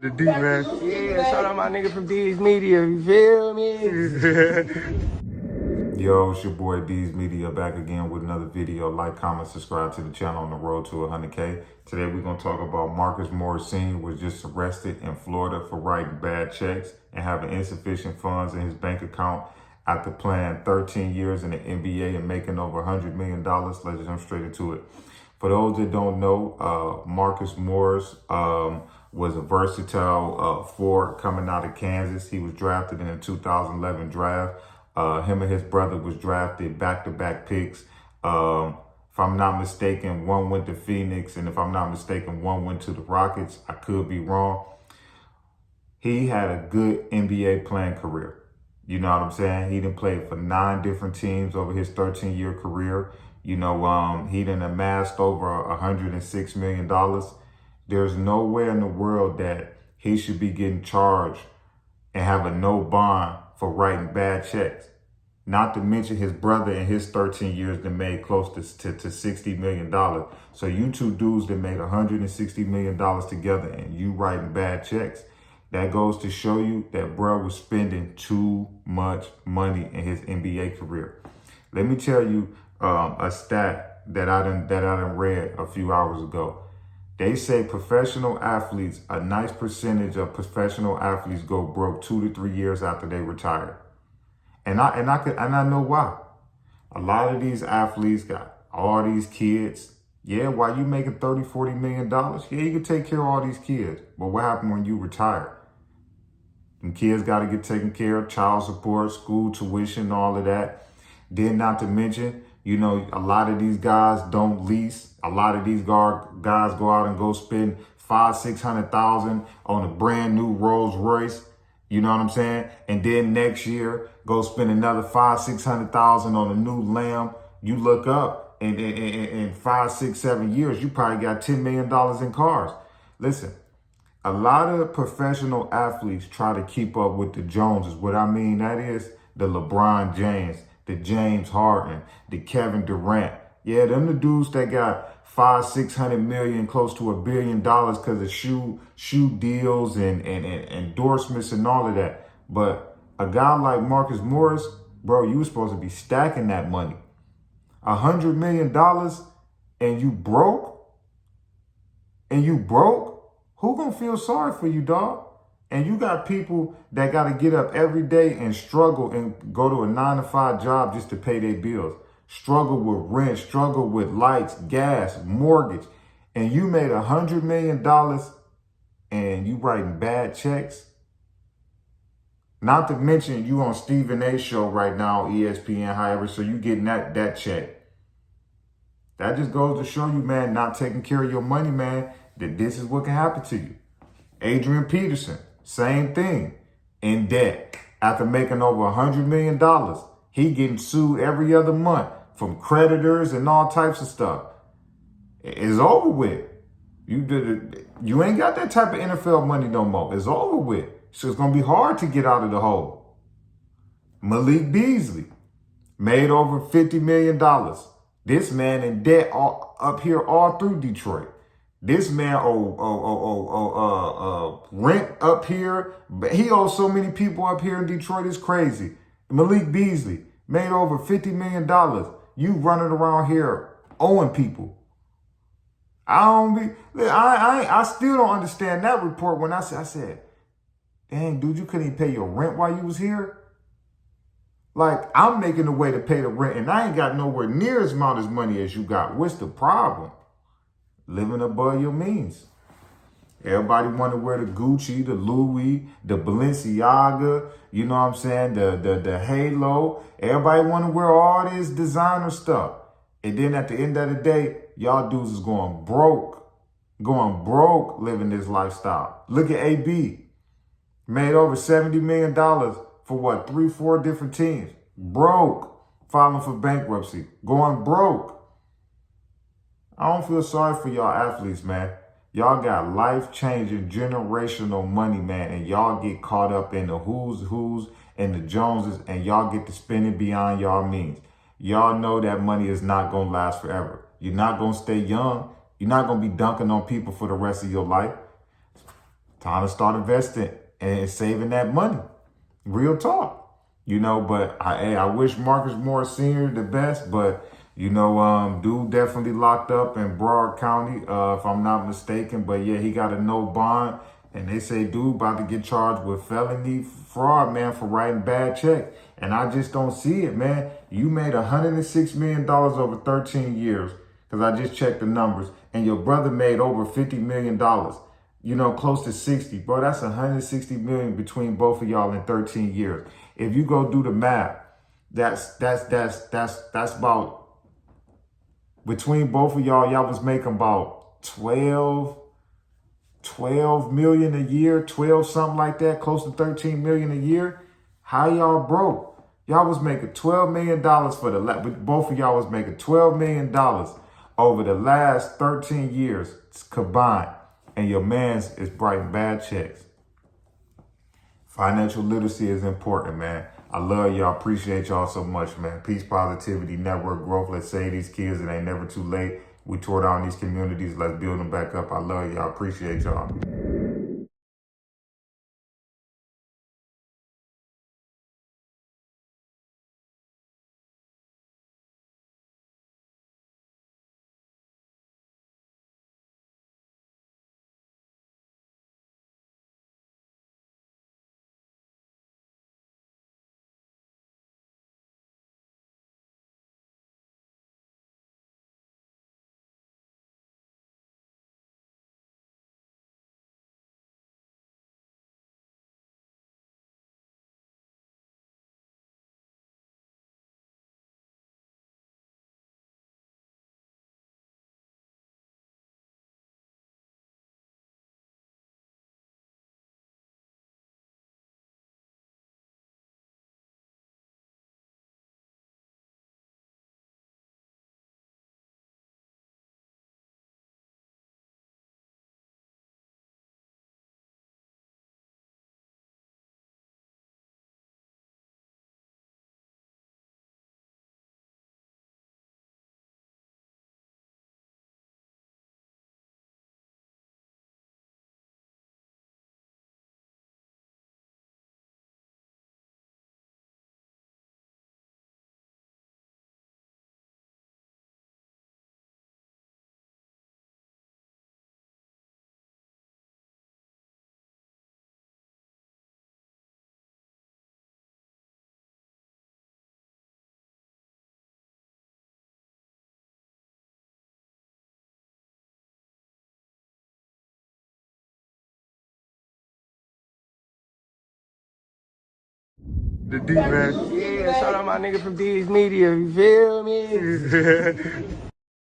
The D, man. Yeah, shout out my nigga from D's Media, you feel me? Yo, it's your boy D's Media back again with another video. Like, comment, subscribe to the channel on the road to 100K. Today we're going to talk about Marcus Morris Sr. was just arrested in Florida for writing bad checks and having insufficient funds in his bank account after playing 13 years in the NBA and making over $100 million. Let's jump straight into it. For those that don't know, Marcus Morris was a versatile forward coming out of Kansas. He was drafted in the 2011 draft. Him and his brother was drafted back-to-back picks. If I'm not mistaken, one went to Phoenix, and if I'm not mistaken, one went to the Rockets. I could be wrong. He had a good NBA playing career. You know what I'm saying? He done played for 9 different teams over his 13-year career. You know, he done amassed over $106 million. There's nowhere in the world that he should be getting charged and have a no bond for writing bad checks. Not to mention his brother in his 13 years that made close to $60 million. So you two dudes that made $160 million together and you writing bad checks. That goes to show you that bro was spending too much money in his NBA career. Let me tell you a stat that I done read a few hours ago. They say professional athletes, a nice percentage of professional athletes go broke 2 to 3 years after they retire. And I know why. A lot of these athletes got all these kids. Yeah, while you making $30-40 million, yeah, you can take care of all these kids. But what happened when you retire? And kids got to get taken care of, child support, school tuition, all of that. Then not to mention, you know, a lot of these guys don't lease. A lot of these guys go out and go spend $500,000-600,000 on a brand new Rolls Royce. You know what I'm saying? And then next year, go spend another $500,000-600,000 on a new Lamb. You look up and in 5, 6, 7 years, you probably got $10 million in cars. Listen, a lot of professional athletes try to keep up with the Joneses. What I mean, that is the LeBron James, the James Harden, the Kevin Durant. Yeah, them the dudes that got $500-600 million, close to $1 billion because of shoe deals and endorsements and all of that. But a guy like Marcus Morris, bro, you were supposed to be stacking that money. $100 million and you broke? Who gonna feel sorry for you, dog? And you got people that got to get up every day and struggle and go to a 9-to-5 job just to pay their bills. Struggle with rent, struggle with lights, gas, mortgage. And you made $100 million and you writing bad checks. Not to mention you on Stephen A. show right now, ESPN, however, so you getting that check. That just goes to show you, man, not taking care of your money, man, that this is what can happen to you. Adrian Peterson, same thing, in debt. After making over $100 million, he getting sued every other month from creditors and all types of stuff. It's over with. You ain't got that type of NFL money no more. It's over with. So it's going to be hard to get out of the hole. Malik Beasley made over $50 million. This man in debt up here all through Detroit. This man rent up here. He owes so many people up here in Detroit. It's crazy. Malik Beasley made over $50 million. You running around here owing people. I still don't understand that report when I said, dang, dude, you couldn't even pay your rent while you was here? Like, I'm making a way to pay the rent, and I ain't got nowhere near as amount of money as you got. What's the problem? Living above your means. Everybody want to wear the Gucci, the Louis, the Balenciaga, you know what I'm saying, the Halo. Everybody want to wear all this designer stuff. And then at the end of the day, y'all dudes is going broke living this lifestyle. Look at AB. Made over $70 million for what, 3-4 different teams. Broke. Filing for bankruptcy. Going broke. I don't feel sorry for y'all athletes, man. Y'all got life-changing generational money, man, and y'all get caught up in the who's and the Joneses, and y'all get to spend it beyond y'all means. Y'all know that money is not going to last forever. You're not going to stay young. You're not going to be dunking on people for the rest of your life. Time to start investing and saving that money. Real talk. But I wish Marcus Morris Sr. the best, but dude definitely locked up in Broward County, if I'm not mistaken. But yeah, he got a no bond, and they say dude about to get charged with felony fraud, man, for writing bad checks. And I just don't see it, man. You made $106 million over 13 years, because I just checked the numbers, and your brother made over $50 million. Close to 60, bro. That's 160 million between both of y'all in 13 years. If you go do the math, that's about, between both of y'all was making about 12 million a year, 12 something like that, close to 13 million a year. How y'all broke? Y'all was making $12 million both of y'all was making $12 million over the last 13 years combined. And your man's is writing bad checks. Financial literacy is important, man. I love y'all. Appreciate y'all so much, man. Peace, positivity, network growth. Let's save these kids. It ain't never too late. We tore down these communities. Let's build them back up. I love y'all. Appreciate y'all. The D, man. Yeah, shout out my nigga from D's Media, you feel me?